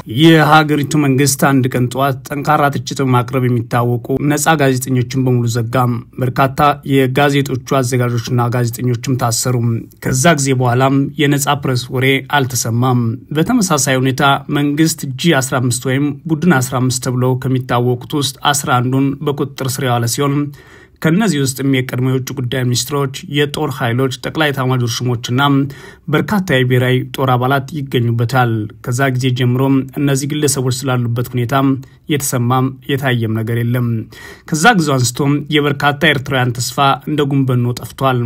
የሀገሪቱ መንግስት አንድ ቀን ጧት ጠንካራ ትችት ማቅረብ የሚታወቁ ነፃ ጋዜጠኞችን በሙሉ ዘጋም። በርካታ የጋዜጦቹ አዘጋጆችና ጋዜጠኞችም ታሰሩ። ከዛ ጊዜ በኋላም የነፃ ፕሬስ ወሬ አልተሰማም። በተመሳሳይ ሁኔታ መንግስት G15 ወይም ቡድን 15 ተብሎ ከሚታወቁት ውስጥ 11ን በቁጥጥር ስር ያዋለ ሲሆን ከነዚህ ውስጥ የቀድሞ የውጭ ጉዳይ ሚኒስትሮች የጦር ኃይሎች ጠቅላይ ኤታማዦር ሹሞችና በርካታ የብሔራዊ ጦር አባላት ይገኙበታል። ከዛ ጊዜ ጀምሮ እነዚህ ግለሰቦች ስላሉበት ሁኔታ የተሰማም የታየም ነገር የለም። ከዛ ጊዜ አንስቶ የበርካታ ኤርትራውያን ተስፋ እንደ ጉንበኖ ጠፍቷል።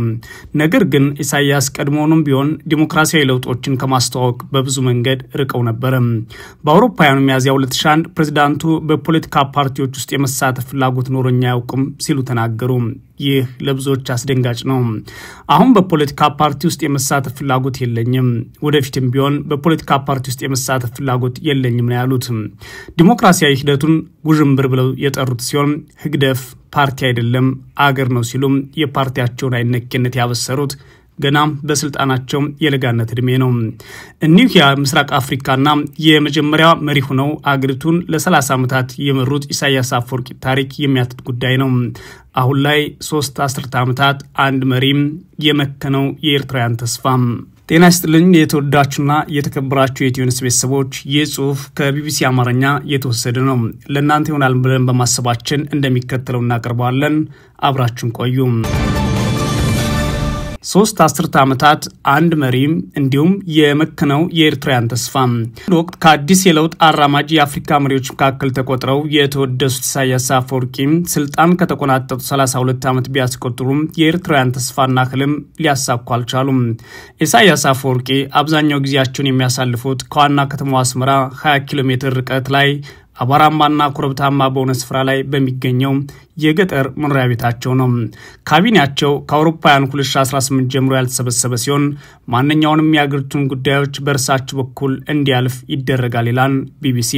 ነገር ግን ኢሳያስ ቀድሞውንም ቢሆን ዲሞክራሲያዊ ለውጦችን ከማስተዋወቅ በብዙ መንገድ ርቀው ነበር። በአውሮፓውያኑ ሚያዝያ 2001 ፕሬዝዳንቱ በፖለቲካ ፓርቲዎች ውስጥ የመሳተፍ ፍላጎት ኖሮኛ ያውቁም ሲሉ ተናገሩ። ይህ ለብዙዎች አስደንጋጭ ነው። አሁን በፖለቲካ ፓርቲ ውስጥ የመሳተፍ ፍላጎት የለኝም፣ ወደፊትም ቢሆን በፖለቲካ ፓርቲ ውስጥ የመሳተፍ ፍላጎት የለኝም ነው ያሉት። ዲሞክራሲያዊ ሂደቱን ጉዥምብር ብለው የጠሩት ሲሆን ህግደፍ ፓርቲ አይደለም አገር ነው ሲሉ የፓርቲያቸውን አይነኬነት ያበሰሩት ገና በስልጣናቸው የለጋነት እድሜ ነው። እኒህ የምስራቅ አፍሪካና የመጀመሪያ መሪ ሆነው አገሪቱን ለ30 ዓመታት የመሩት ኢሳያስ አፈወርቂ ታሪክ የሚያትት ጉዳይ ነው። አሁን ላይ 3 አስርተ ዓመታት አንድ መሪም የመከነው የኤርትራውያን ተስፋ። ጤና ይስጥልኝ የተወዳችሁና የተከበራችሁ የኢትዮኒውስ ቤተሰቦች፣ ይህ ጽሁፍ ከቢቢሲ አማርኛ የተወሰደ ነው። ለእናንተ ይሆናል ብለን በማሰባችን እንደሚከተለው እናቀርባለን። አብራችሁን ቆዩ። 3 አስርተ ዓመታት አንድ መሪም እንዲሁም የመከነው የኤርትራውያን ተስፋ። ወቅት ከአዲስ የለውጥ አራማጅ የአፍሪካ መሪዎች መካከል ተቆጥረው የተወደሱት ኢሳያስ አፈወርቂ ስልጣን ከተቆናጠጡ 32 ዓመት ቢያስቆጥሩም የኤርትራውያን ተስፋና ህልም ሊያሳኩ አልቻሉም። ኢሳያስ አፈወርቂ አብዛኛው ጊዜያቸውን የሚያሳልፉት ከዋና ከተማዋ አስመራ 20 ኪሎ ሜትር ርቀት ላይ አባራማና ኮረብታማ በሆነ ስፍራ ላይ በሚገኘው የገጠር መኖሪያ ቤታቸው ነው። ካቢኔያቸው ከአውሮፓውያን 2018 ጀምሮ ያልተሰበሰበ ሲሆን ማንኛውንም የአገሪቱን ጉዳዮች በእርሳቸው በኩል እንዲያልፍ ይደረጋል ይላል ቢቢሲ።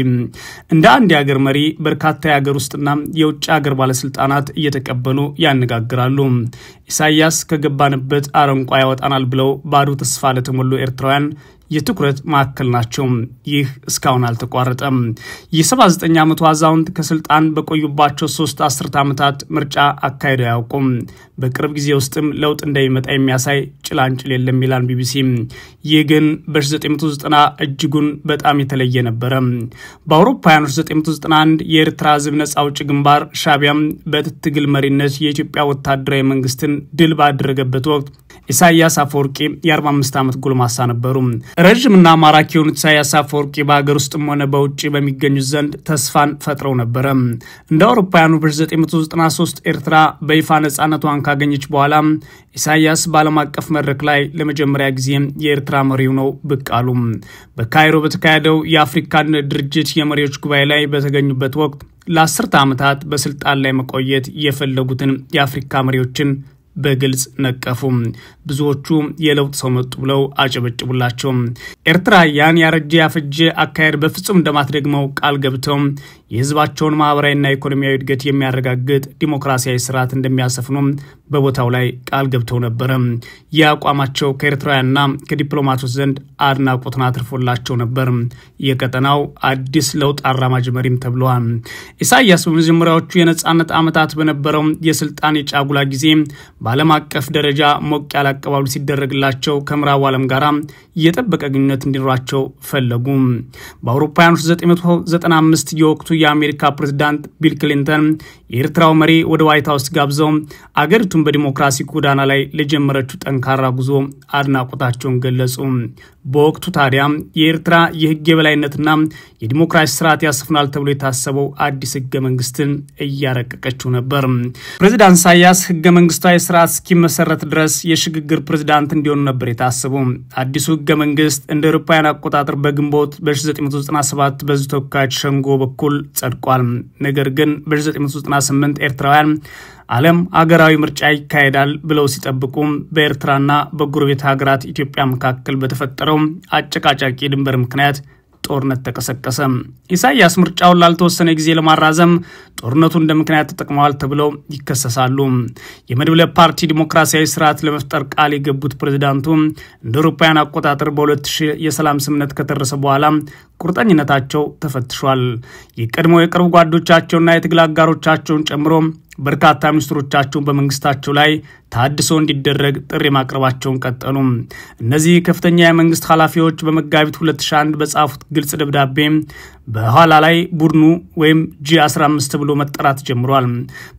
እንደ አንድ የአገር መሪ በርካታ የአገር ውስጥና የውጭ አገር ባለስልጣናት እየተቀበሉ ያነጋግራሉ። ኢሳያስ ከገባንበት አረንቋ ያወጣናል ብለው ባዶ ተስፋ ለተሞሉ ኤርትራውያን የትኩረት ማዕከል ናቸው። ይህ እስካሁን አልተቋረጠም። የ79 ዓመቱ አዛውንት ከስልጣን በቆዩባቸው 3 አስርተ ዓመታት ምርጫ አካሄደው አያውቁም። በቅርብ ጊዜ ውስጥም ለውጥ እንደሚመጣ የሚያሳይ ጭላንጭል የለም ይላል ቢቢሲ። ይህ ግን በ1990 እጅጉን በጣም የተለየ ነበረ። በአውሮፓውያኑ 1991 የኤርትራ ህዝብ ነፃ አውጪ ግንባር ሻዕቢያ በትግል መሪነት የኢትዮጵያ ወታደራዊ መንግስትን ድል ባደረገበት ወቅት ኢሳያስ አፈወርቂ የ45 ዓመት ጎልማሳ ነበሩ። ረጅምና ማራኪ የሆኑት ኢሳያስ አፈወርቂ በአገር ውስጥም ሆነ በውጭ በሚገኙት ዘንድ ተስፋን ፈጥረው ነበር። እንደ አውሮፓውያኑ በ1993 ኤርትራ በይፋ ነፃነቷን ካገኘች በኋላ ኢሳያስ በዓለም አቀፍ መድረክ ላይ ለመጀመሪያ ጊዜ የኤርትራ መሪ ሆነው ብቅ አሉ። በካይሮ በተካሄደው የአፍሪካ ድርጅት የመሪዎች ጉባኤ ላይ በተገኙበት ወቅት ለ10 ዓመታት በስልጣን ላይ መቆየት የፈለጉትን የአፍሪካ መሪዎችን በግልጽ ነቀፉ። ብዙዎቹ የለውጥ ሰው መጡ ብለው አጨበጭቡላቸው። ኤርትራ ያን ያረጀ ያፈጀ አካሄድ በፍጹም እንደማትደግመው ቃል ገብተው የህዝባቸውን ማህበራዊና ኢኮኖሚያዊ እድገት የሚያረጋግጥ ዲሞክራሲያዊ ስርዓት እንደሚያሰፍኑ በቦታው ላይ ቃል ገብተው ነበር። ያቋማቸው ከኤርትራውያንና ከዲፕሎማቶች ዘንድ አድናቆትን አትርፎላቸው ነበር። የቀጠናው አዲስ ለውጥ አራማጅ መሪም ተብለዋል። ኢሳያስ በመጀመሪያዎቹ የነጻነት ዓመታት በነበረው የስልጣን የጫጉላ ጊዜ በዓለም አቀፍ ደረጃ ሞቅ ያለ አቀባበል ሲደረግላቸው ከምዕራቡ ዓለም ጋር የጠበቀ ግንኙነት እንዲኖራቸው ፈለጉ። በአውሮፓውያኑ 1995 የወቅቱ የአሜሪካ ፕሬዝዳንት ቢል ክሊንተን የኤርትራው መሪ ወደ ዋይት ሃውስ ጋብዘው አገሪቱን በዲሞክራሲ ጎዳና ላይ ለጀመረችው ጠንካራ ጉዞ አድናቆታቸውን ገለጹ። በወቅቱ ታዲያ የኤርትራ የህግ የበላይነትና የዲሞክራሲ ስርዓት ያሰፍናል ተብሎ የታሰበው አዲስ ህገ መንግስትን እያረቀቀችው ነበር። ፕሬዝዳንት ኢሳያስ ህገ መንግስታዊ ስርዓት እስኪመሰረት ድረስ የሽግግር ፕሬዝዳንት እንዲሆኑ ነበር የታሰበው። አዲሱ ህገ መንግስት እንደ አውሮፓውያን አቆጣጠር በግንቦት በ1997 በህዝብ ተወካዮች ሸንጎ በኩል ጸድቋል። ነገር ግን በ1998 ኤርትራውያን ዓለም አገራዊ ምርጫ ይካሄዳል ብለው ሲጠብቁ በኤርትራና በጎረቤት ሀገራት ኢትዮጵያ መካከል በተፈጠረው አጨቃጫቂ ድንበር ምክንያት ጦርነት ተቀሰቀሰ። ኢሳያስ ምርጫውን ላልተወሰነ ጊዜ ለማራዘም ጦርነቱን እንደምክንያት ተጠቅመዋል ተብለው ይከሰሳሉ። የመድብለ ፓርቲ ዲሞክራሲያዊ ስርዓት ለመፍጠር ቃል የገቡት ፕሬዝዳንቱ እንደ አውሮፓውያን አቆጣጠር በ2000 የሰላም ስምምነት ከተደረሰ በኋላ ቁርጠኝነታቸው ተፈትሿል። የቀድሞ የቅርብ ጓዶቻቸውና የትግል አጋሮቻቸውን ጨምሮ በርካታ ሚኒስትሮቻቸው በመንግስታቸው ላይ ታድሶ እንዲደረግ ጥሪ ማቅረባቸውን ቀጠሉ። እነዚህ ከፍተኛ የመንግስት ኃላፊዎች በመጋቢት 2001 በጻፉት ግልጽ ደብዳቤ በኋላ ላይ ቡድኑ ወይም G15 ብሎ መጠራት ጀምሯል።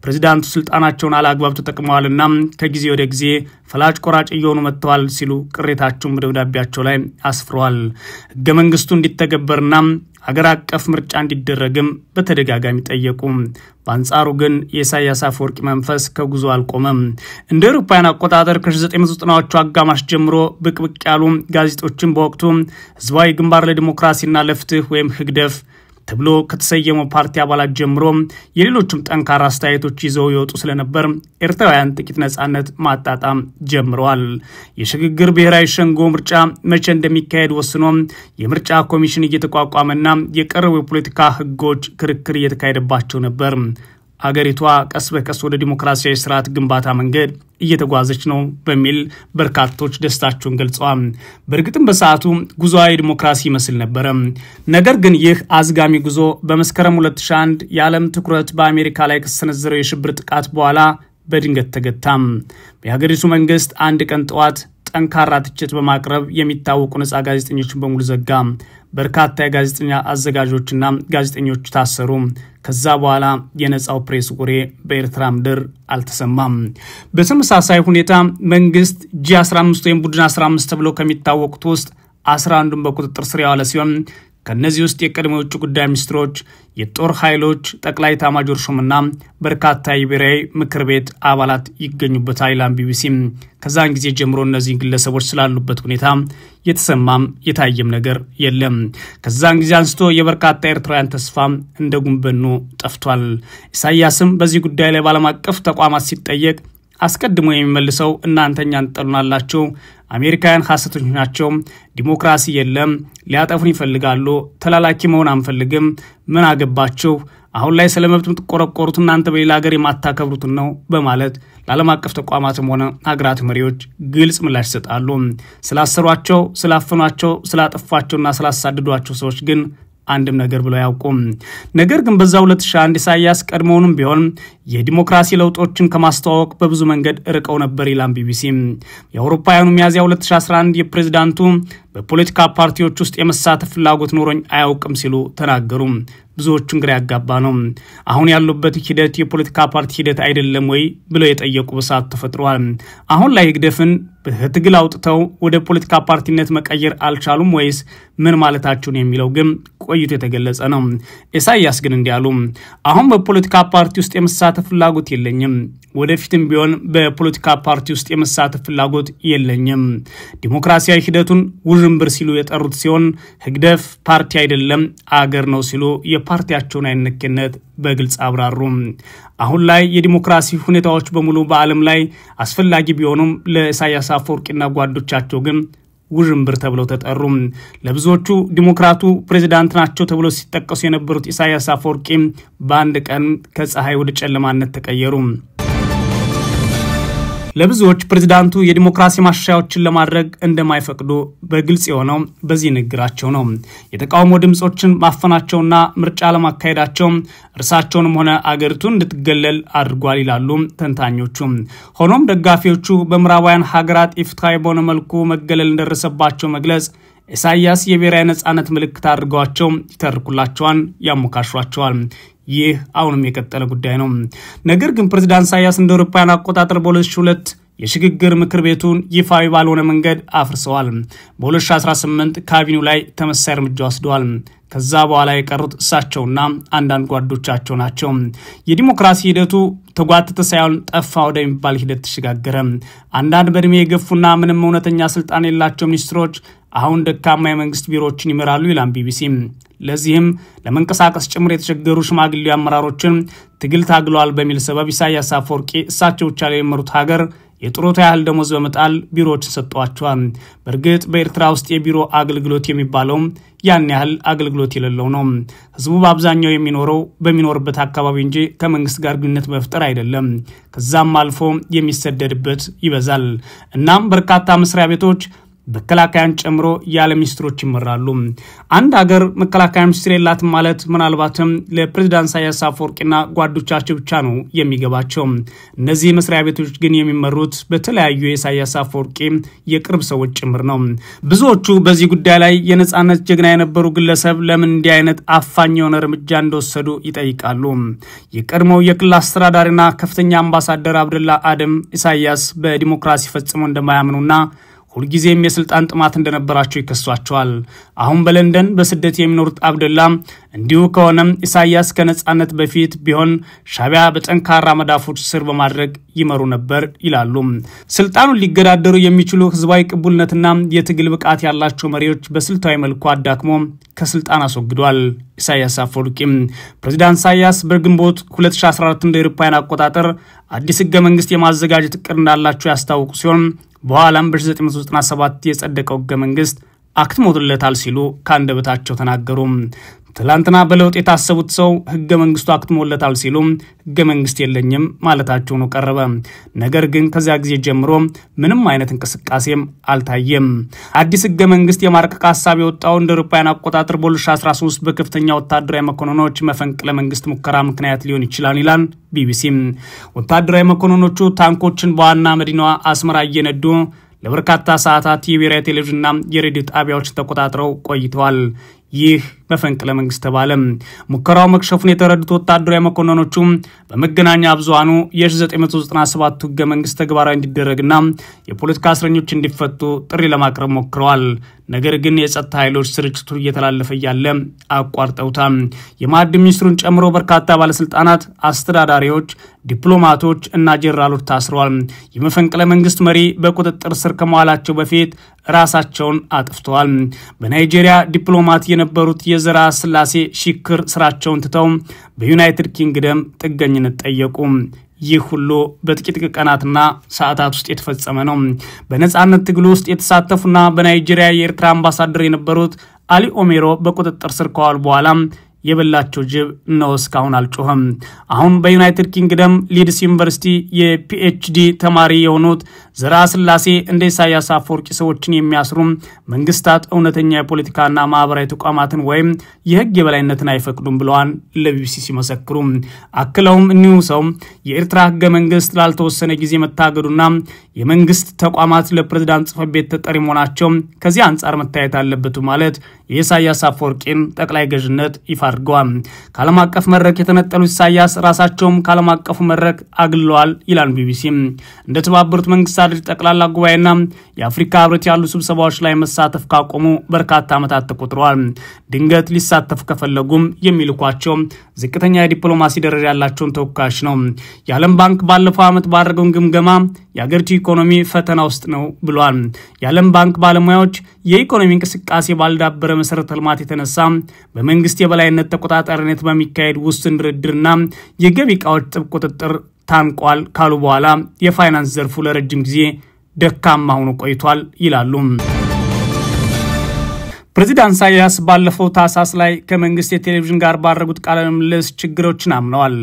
ፕሬዝዳንቱ ስልጣናቸውን አላግባብ ተጠቅመዋልና ከጊዜ ወደ ጊዜ ፈላጭ ቆራጭ እየሆኑ መጥተዋል ሲሉ ቅሬታቸውን በደብዳቤያቸው ላይ አስፍረዋል። ህገ መንግስቱ እንዲተገበርና ሀገር አቀፍ ምርጫ እንዲደረግም በተደጋጋሚ ጠየቁ። በአንጻሩ ግን የኢሳያስ አፈወርቂ መንፈስ ከጉዞ አልቆመም። እንደ አውሮፓውያን አቆጣጠር ከ1990ዎቹ አጋማሽ ጀምሮ ብቅ ያሉ ጋዜጦችን በወቅቱ ህዝባዊ ግንባር ለዲሞክራሲና ለፍትህ ወይም ህግደፍ ተብሎ ከተሰየመው ፓርቲ አባላት ጀምሮ የሌሎችም ጠንካራ አስተያየቶች ይዘው ይወጡ ስለነበር ኤርትራውያን ጥቂት ነጻነት ማጣጣም ጀምረዋል። የሽግግር ብሔራዊ ሸንጎ ምርጫ መቼ እንደሚካሄድ ወስኖ የምርጫ ኮሚሽን እየተቋቋመና የቀረቡ የፖለቲካ ህጎች ክርክር እየተካሄደባቸው ነበር። አገሪቷ ቀስ በቀስ ወደ ዲሞክራሲያዊ ስርዓት ግንባታ መንገድ እየተጓዘች ነው በሚል በርካቶች ደስታቸውን ገልጸዋል። በእርግጥም በሰዓቱ ጉዞአዊ ዲሞክራሲ መስል ነበር። ነገር ግን ይህ አዝጋሚ ጉዞ በመስከረም 2001 የዓለም ትኩረት በአሜሪካ ላይ ከሰነዘረው የሽብር ጥቃት በኋላ በድንገት ተገታ። የሀገሪቱ መንግስት አንድ ቀን ጠዋት ጠንካራ ትችት በማቅረብ የሚታወቁ ነፃ ጋዜጠኞችን በሙሉ ዘጋ። በርካታ የጋዜጠኛ አዘጋጆችና ጋዜጠኞች ታሰሩ። ከዛ በኋላ የነፃው ፕሬስ ወሬ በኤርትራ ምድር አልተሰማም። በተመሳሳይ ሁኔታ መንግስት G15 ወይም ቡድን 15 ተብሎ ከሚታወቁት ውስጥ 11ን በቁጥጥር ስር ያዋለ ሲሆን ከነዚህ ውስጥ የቀድሞ የውጭ ጉዳይ ሚኒስትሮች፣ የጦር ኃይሎች ጠቅላይ ኤታማዦር ሹምና በርካታ የብሔራዊ ምክር ቤት አባላት ይገኙበታል ይላል ቢቢሲ። ከዛን ጊዜ ጀምሮ እነዚህ ግለሰቦች ስላሉበት ሁኔታ የተሰማም የታየም ነገር የለም። ከዛን ጊዜ አንስቶ የበርካታ ኤርትራውያን ተስፋ እንደ ጉንበኑ ጠፍቷል። ኢሳያስም በዚህ ጉዳይ ላይ ባለም አቀፍ ተቋማት ሲጠየቅ አስቀድሞ የሚመልሰው እናንተኛን ጠሉናላችሁ፣ አሜሪካውያን ሐሰተኞች ናቸው፣ ዲሞክራሲ የለም፣ ሊያጠፉን ይፈልጋሉ፣ ተላላኪ መሆን አንፈልግም፣ ምን አገባችሁ፣ አሁን ላይ ስለመብት የምትቆረቆሩት እናንተ በሌላ ሀገር የማታከብሩት ነው በማለት ለዓለም አቀፍ ተቋማትም ሆነ ሀገራት መሪዎች ግልጽ ምላሽ ይሰጣሉ። ስላሰሯቸው፣ ስላፈኗቸው፣ ስላጠፋቸውና ስላሳደዷቸው ሰዎች ግን አንድም ነገር ብለው ያውቁም። ነገር ግን በዛው 2001 ኢሳያስ ቀድሞውንም ቢሆን የዲሞክራሲ ለውጦችን ከማስተዋወቅ በብዙ መንገድ ርቀው ነበር ይላል ቢቢሲ። የአውሮፓውያኑ ሚያዝያ 2011 የፕሬዝዳንቱ በፖለቲካ ፓርቲዎች ውስጥ የመሳተፍ ፍላጎት ኖሮኝ አያውቅም ሲሉ ተናገሩ። ብዙዎቹን ግራ ያጋባ ነው። አሁን ያሉበት ሂደት የፖለቲካ ፓርቲ ሂደት አይደለም ወይ ብለው የጠየቁ በሰዓቱ ተፈጥሯል። አሁን ላይ ህግደፍን በትግል አውጥተው ወደ ፖለቲካ ፓርቲነት መቀየር አልቻሉም ወይስ ምን ማለታቸውን የሚለው ግን ቆይቶ የተገለጸ ነው። ኢሳያስ ግን እንዲያሉ አሁን በፖለቲካ ፓርቲ ውስጥ የመሳተፍ ፍላጎት የለኝም፣ ወደፊትም ቢሆን በፖለቲካ ፓርቲ ውስጥ የመሳተፍ ፍላጎት የለኝም፣ ዲሞክራሲያዊ ሂደቱን ውዥንብር ሲሉ የጠሩት ሲሆን ህግደፍ ፓርቲ አይደለም አገር ነው ሲሉ የፓርቲያቸውን አይነከነት በግልጽ አብራሩ። አሁን ላይ የዲሞክራሲ ሁኔታዎች በሙሉ በዓለም ላይ አስፈላጊ ቢሆኑም ለኢሳያስ አፈወርቂና ጓዶቻቸው ግን ውዥንብር ተብለው ተጠሩ። ለብዙዎቹ ዲሞክራቱ ፕሬዝዳንት ናቸው ተብለው ሲጠቀሱ የነበሩት ኢሳያስ አፈወርቂ በአንድ ቀን ከፀሐይ ወደ ጨለማነት ተቀየሩ። ለብዙዎች ፕሬዝዳንቱ የዲሞክራሲ ማሻሻያዎችን ለማድረግ እንደማይፈቅዱ በግልጽ የሆነው በዚህ ንግግራቸው ነው። የተቃውሞ ድምጾችን ማፈናቸውና ምርጫ ለማካሄዳቸው እርሳቸውንም ሆነ አገሪቱን እንድትገለል አድርጓል ይላሉ ተንታኞቹ። ሆኖም ደጋፊዎቹ በምዕራባውያን ሀገራት ኢፍትሐዊ በሆነ መልኩ መገለል እንደደረሰባቸው መግለጽ ኢሳያስ የብሔራዊ ነጻነት ምልክት አድርገዋቸው ይተርኩላቸዋል፣ ያሞካሿቸዋል። ይህ አሁንም የቀጠለ ጉዳይ ነው። ነገር ግን ፕሬዝዳንት ኢሳያስ እንደ አውሮፓውያን አቆጣጠር በ2002 የሽግግር ምክር ቤቱን ይፋዊ ባልሆነ መንገድ አፍርሰዋል። በ2018 ካቢኔው ላይ ተመሳሳይ እርምጃ ወስደዋል። ከዛ በኋላ የቀሩት እሳቸውና አንዳንድ ጓዶቻቸው ናቸው። የዲሞክራሲ ሂደቱ ተጓተተ ሳይሆን ጠፋ ወደሚባል ሂደት ተሸጋገረ። አንዳንድ በእድሜ የገፉና ምንም እውነተኛ ስልጣን የሌላቸው ሚኒስትሮች አሁን ደካማ የመንግስት ቢሮዎችን ይመራሉ ይላል ቢቢሲ። ለዚህም ለመንቀሳቀስ ጭምር የተቸገሩ ሽማግሌ አመራሮችን ትግል ታግለዋል በሚል ሰበብ ኢሳያስ አፈወርቂ እሳቸው ብቻ ላይ የመሩት ሀገር የጥሮታ ያህል ደሞዝ በመጣል ቢሮዎችን ሰጥቷቸዋል። በእርግጥ በኤርትራ ውስጥ የቢሮ አገልግሎት የሚባለው ያን ያህል አገልግሎት የሌለው ነው። ህዝቡ በአብዛኛው በሚኖርበት አካባቢ እንጂ ከመንግስት ጋር ግንኙነት መፍጠር አይደለም። ከዛም አልፎ የሚሰደድበት ይበዛል። እናም በርካታ መስሪያ ቤቶች መከላከያን ጨምሮ ያለ ሚኒስትሮች ይመራሉ። አንድ ሀገር መከላከያ ሚኒስትር የላትም ማለት ምናልባትም ለፕሬዝዳንት ኢሳያስ አፈወርቂና ጓዶቻቸው ብቻ ነው የሚገባቸው። እነዚህ መስሪያ ቤቶች ግን የሚመሩት በተለያዩ የኢሳያስ አፈወርቂ የቅርብ ሰዎች ጭምር ነው። ብዙዎቹ በዚህ ጉዳይ ላይ የነጻነት ጀግና የነበሩ ግለሰብ ለምን እንዲህ አይነት አፋኝ የሆነ እርምጃ እንደወሰዱ ይጠይቃሉ። የቀድሞው የክልል አስተዳዳሪና ከፍተኛ አምባሳደር አብደላ አደም ኢሳያስ በዲሞክራሲ ፈጽሞ እንደማያምኑና ሁልጊዜም የስልጣን ጥማት እንደነበራቸው ይከሷቸዋል። አሁን በለንደን በስደት የሚኖሩት አብደላ እንዲሁ ከሆነም ኢሳያስ ከነጻነት በፊት ቢሆን ሻቢያ በጠንካራ መዳፎች ስር በማድረግ ይመሩ ነበር ይላሉ። ስልጣኑን ሊገዳደሩ የሚችሉ ህዝባዊ ቅቡልነትና የትግል ብቃት ያላቸው መሪዎች በስልታዊ መልኩ አዳክሞ ከስልጣን አስወግዷል። ኢሳያስ አፈወርቂ ፕሬዝዳንት ኢሳያስ በግንቦት 2014 እንደ አውሮፓውያን አቆጣጠር አዲስ ህገ መንግስት የማዘጋጀት እቅድ እንዳላቸው ያስታወቁ ሲሆን በኋላም በ1997 የጸደቀው ህገ መንግስት አክትሞለታል ሲሉ ካንደበታቸው ተናገሩ። ትላንትና በለውጥ የታሰቡት ሰው ህገ መንግስቱ አክትሞለታል ሲሉ ህገ መንግስት የለኝም ማለታቸው ነው ቀረበ። ነገር ግን ከዚያ ጊዜ ጀምሮ ምንም አይነት እንቅስቃሴም አልታየም። አዲስ ህገ መንግስት የማርቀቅ ሐሳብ የወጣው እንደ አውሮፓውያን አቆጣጠር በ2013 በከፍተኛ ወታደራዊ መኮንኖች መፈንቅለ መንግስት ሙከራ ምክንያት ሊሆን ይችላል ይላል ቢቢሲ። ወታደራዊ መኮንኖቹ ታንኮችን በዋና መዲናዋ አስመራ እየነዱ ለበርካታ ሰዓታት የብሔራዊ ቴሌቪዥንና የሬዲዮ ጣቢያዎችን ተቆጣጥረው ቆይተዋል። ይህ መፈንቅለ መንግስት ተባለ። ሙከራው መክሸፉን የተረዱት ወታደራዊ መኮንኖቹ በመገናኛ ብዙሃኑ የ1997 ህገ መንግስት ተግባራዊ እንዲደረግና የፖለቲካ እስረኞች እንዲፈቱ ጥሪ ለማቅረብ ሞክረዋል። ነገር ግን የጸጥታ ኃይሎች ስርጭቱ እየተላለፈ ያለ አቋርጠውታል። የማዕድን ሚኒስትሩን ጨምሮ በርካታ ባለስልጣናት፣ አስተዳዳሪዎች፣ ዲፕሎማቶች እና ጄኔራሎች ታስረዋል። የመፈንቅለ መንግስት መሪ በቁጥጥር ስር ከመዋላቸው በፊት ራሳቸውን አጥፍተዋል። በናይጄሪያ ዲፕሎማት የነበሩት የዘራ ስላሴ ሽክር ስራቸውን ትተው በዩናይትድ ኪንግደም ጥገኝነት ጠየቁ። ይህ ሁሉ በጥቂት ቀናትና ሰዓታት ውስጥ የተፈጸመ ነው። በነጻነት ትግሉ ውስጥ የተሳተፉና በናይጄሪያ የኤርትራ አምባሳደር የነበሩት አሊ ኦሜሮ በቁጥጥር ስር ከዋሉ በኋላ የበላቸው ጅብ ነው እስካሁን አልጮህም። አሁን በዩናይትድ ኪንግደም ሊድስ ዩኒቨርሲቲ የፒኤችዲ ተማሪ የሆኑት ዘራ ስላሴ እንደ ኢሳያስ አፈወርቂ ሰዎችን የሚያስሩ መንግስታት እውነተኛ የፖለቲካና ማህበራዊ ተቋማትን ወይም የህግ የበላይነትን አይፈቅዱም ብለዋል ለቢቢሲ ሲመሰክሩ። አክለውም እኒሁ ሰው የኤርትራ ህገ መንግስት ላልተወሰነ ጊዜ መታገዱና የመንግስት ተቋማት ለፕሬዝዳንት ጽሕፈት ቤት ተጠሪ መሆናቸው ከዚህ አንጻር መታየት አለበት ማለት የኢሳያስ አፈወርቂን ጠቅላይ ገዥነት ይፋ አድርገዋል። ከዓለም አቀፍ መድረክ የተነጠሉት ኢሳያስ ራሳቸውም ከዓለም አቀፉ መድረክ አግለዋል ይላል ቢቢሲ። እንደ ተባበሩት መንግስታት ጠቅላላ ጉባኤና የአፍሪካ ህብረት ያሉ ስብሰባዎች ላይ መሳተፍ ካቆሙ በርካታ ዓመታት ተቆጥረዋል። ድንገት ሊሳተፉ ከፈለጉም የሚልኳቸው ዝቅተኛ የዲፕሎማሲ ደረጃ ያላቸውን ተወካዮች ነው። የዓለም ባንክ ባለፈው ዓመት ባደረገው ግምገማ የአገሪቱ ኢኮኖሚ ፈተና ውስጥ ነው ብሏል። የዓለም ባንክ ባለሙያዎች የኢኮኖሚ እንቅስቃሴ ባልዳበረ መሰረተ ልማት የተነሳ በመንግስት የበላይነት ተቆጣጣሪነት በሚካሄድ ውስን ድርድርና የገቢ ዕቃዎች ጥብቅ ቁጥጥር ታንቋል ካሉ በኋላ የፋይናንስ ዘርፉ ለረጅም ጊዜ ደካማ ሆኖ ቆይቷል ይላሉ። ፕሬዝዳንት ኢሳያስ ባለፈው ታሳስ ላይ ከመንግስት የቴሌቪዥን ጋር ባደረጉት ቃለ ምልልስ ችግሮችን አምነዋል።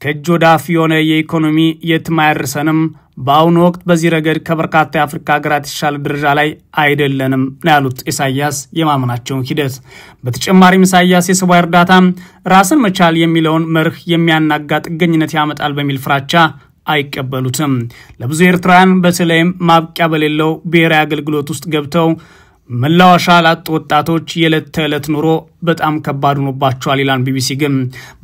ከእጅ ወደ አፍ የሆነ የኢኮኖሚ የትም አይደርሰንም፣ በአሁኑ ወቅት በዚህ ረገድ ከበርካታ የአፍሪካ ሀገራት የተሻለ ደረጃ ላይ አይደለንም ነው ያሉት ኢሳያስ የማመናቸውን ሂደት። በተጨማሪም ኢሳያስ የሰብአዊ እርዳታ ራስን መቻል የሚለውን መርህ የሚያናጋ ጥገኝነት ያመጣል በሚል ፍራቻ አይቀበሉትም። ለብዙ ኤርትራውያን በተለይም ማብቂያ በሌለው ብሔራዊ አገልግሎት ውስጥ ገብተው መላወሻ ላጡ ወጣቶች የዕለት ተዕለት ኑሮ በጣም ከባድ ሆኖባቸዋል ይላል ቢቢሲ። ግን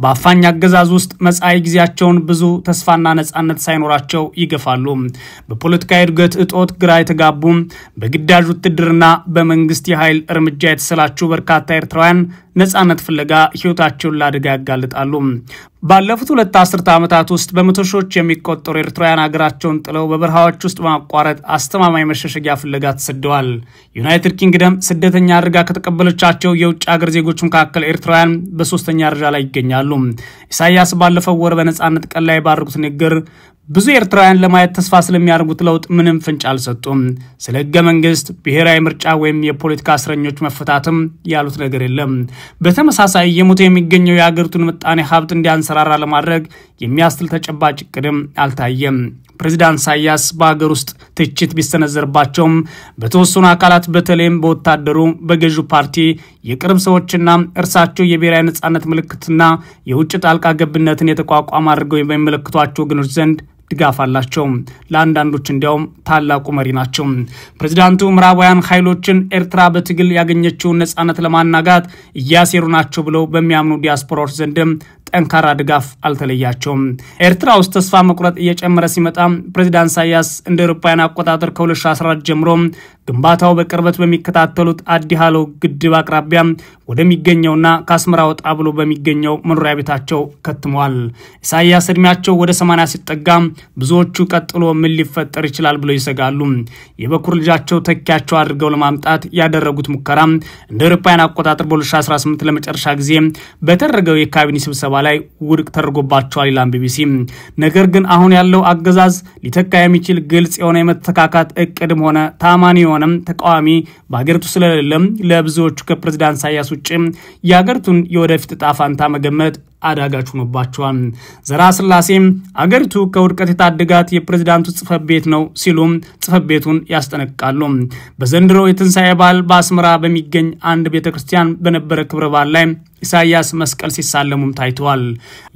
በአፋኝ አገዛዝ ውስጥ መጻኢ ጊዜያቸውን ብዙ ተስፋና ነጻነት ሳይኖራቸው ይገፋሉ። በፖለቲካ እድገት እጦት ግራ የተጋቡ፣ በግዳጅ ውትድርና በመንግስት የኃይል እርምጃ የተሰላቹ በርካታ ኤርትራውያን ነጻነት ፍለጋ ህይወታቸውን ለአደጋ ያጋልጣሉ። ባለፉት 2 አስርተ ዓመታት ውስጥ በመቶ ሺዎች የሚቆጠሩ ኤርትራውያን ሀገራቸውን ጥለው በበረሃዎች ውስጥ በማቋረጥ አስተማማኝ መሸሸጊያ ፍለጋ ተሰደዋል። ዩናይትድ ኪንግደም ስደተኛ አድርጋ ከተቀበለቻቸው የውጭ ሀገር ዜጎች መካከል ኤርትራውያን በ3ኛ ደረጃ ላይ ይገኛሉ። ኢሳያስ ባለፈው ወር በነጻነት ቀን ላይ ባደረጉት ንግግር ብዙ ኤርትራውያን ለማየት ተስፋ ስለሚያደርጉት ለውጥ ምንም ፍንጭ አልሰጡም። ስለ ሕገ መንግስት፣ ብሔራዊ ምርጫ ወይም የፖለቲካ እስረኞች መፈታትም ያሉት ነገር የለም። በተመሳሳይ የሞተ የሚገኘው የሀገሪቱን ምጣኔ ሀብት እንዲያንሰራራ ለማድረግ የሚያስችል ተጨባጭ እቅድም አልታየም። ፕሬዝዳንት ኢሳያስ በአገር ውስጥ ትችት ቢሰነዘርባቸውም በተወሰኑ አካላት በተለይም በወታደሩ በገዢው ፓርቲ የቅርብ ሰዎችና እርሳቸው የብሔራዊ ነጻነት ምልክትና የውጭ ጣልቃ ገብነትን የተቋቋመ አድርገው የሚመለከቷቸው ወገኖች ዘንድ ድጋፍ አላቸው። ለአንዳንዶች እንዲያውም ታላቁ መሪ ናቸው። ፕሬዝዳንቱ ምዕራባውያን ኃይሎችን ኤርትራ በትግል ያገኘችውን ነጻነት ለማናጋት እያሴሩ ናቸው ብለው በሚያምኑ ዲያስፖራዎች ዘንድም ጠንካራ ድጋፍ አልተለያቸውም። ኤርትራ ውስጥ ተስፋ መቁረጥ እየጨመረ ሲመጣ ፕሬዝዳንት ኢሳያስ እንደ አውሮፓውያን አቆጣጠር ከ2014 ጀምሮ ግንባታው በቅርበት በሚከታተሉት አዲሃሎ ግድብ አቅራቢያ ወደሚገኘውና ከአስመራ ወጣ ብሎ በሚገኘው መኖሪያ ቤታቸው ከትመዋል። ኢሳያስ እድሜያቸው ወደ 80 ሲጠጋ ብዙዎቹ ቀጥሎ ምን ሊፈጠር ይችላል ብለው ይሰጋሉ። የበኩር ልጃቸው ተኪያቸው አድርገው ለማምጣት ያደረጉት ሙከራ እንደ አውሮፓውያን አቆጣጠር በ2018 ለመጨረሻ ጊዜ በተደረገው የካቢኔ ስብሰባ ላይ ውድቅ ተደርጎባቸዋል ይላል ቢቢሲ። ነገር ግን አሁን ያለው አገዛዝ ሊተካ የሚችል ግልጽ የሆነ የመተካካት እቅድም ሆነ ታማኒ የሆነም ተቃዋሚ በአገሪቱ ስለሌለም ለብዙዎቹ ከፕሬዝዳንት ኢሳያስ ውጭ የአገሪቱን የወደፊት ዕጣ ፈንታ መገመት አዳጋች ሆኖባቸዋል። ዘራ ስላሴም አገሪቱ ከውድቀት የታደጋት የፕሬዝዳንቱ ጽፈት ቤት ነው ሲሉም ጽፈት ቤቱን ያስጠነቅቃሉ። በዘንድሮ የትንሳኤ በዓል በአስመራ በሚገኝ አንድ ቤተክርስቲያን በነበረ ክብረ በዓል ላይ ኢሳያስ መስቀል ሲሳለሙም ታይተዋል።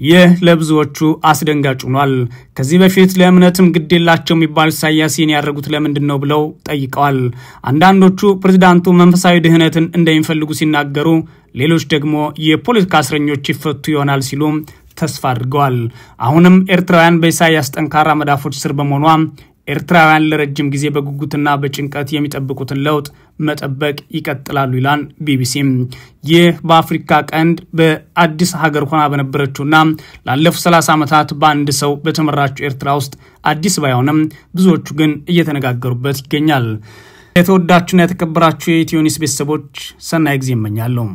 ይህ ለብዙዎቹ አስደንጋጭ ሆኗል። ከዚህ በፊት ለእምነትም ግዴላቸው የሚባሉ ኢሳያስን ያደረጉት ለምንድነው ብለው ጠይቀዋል። አንዳንዶቹ ፕሬዝዳንቱ መንፈሳዊ ድህነትን እንደሚፈልጉ ሲናገሩ፣ ሌሎች ደግሞ የፖለቲካ እስረኞች ይፈቱ ይሆናል ሲሉ ተስፋ አድርገዋል። አሁንም ኤርትራውያን በኢሳያስ ጠንካራ መዳፎች ስር በመሆኗ ኤርትራውያን ለረጅም ጊዜ በጉጉትና በጭንቀት የሚጠብቁትን ለውጥ መጠበቅ ይቀጥላሉ ይላል ቢቢሲ። ይህ በአፍሪካ ቀንድ በአዲስ ሀገር ሆና በነበረችውና ላለፉት 30 ዓመታት በአንድ ሰው በተመራችው ኤርትራ ውስጥ አዲስ ባይሆንም ብዙዎቹ ግን እየተነጋገሩበት ይገኛል። የተወዳችሁና የተከበራችሁ የኢትዮ ኒውስ ቤተሰቦች ሰናይ ጊዜ እመኛለሁ።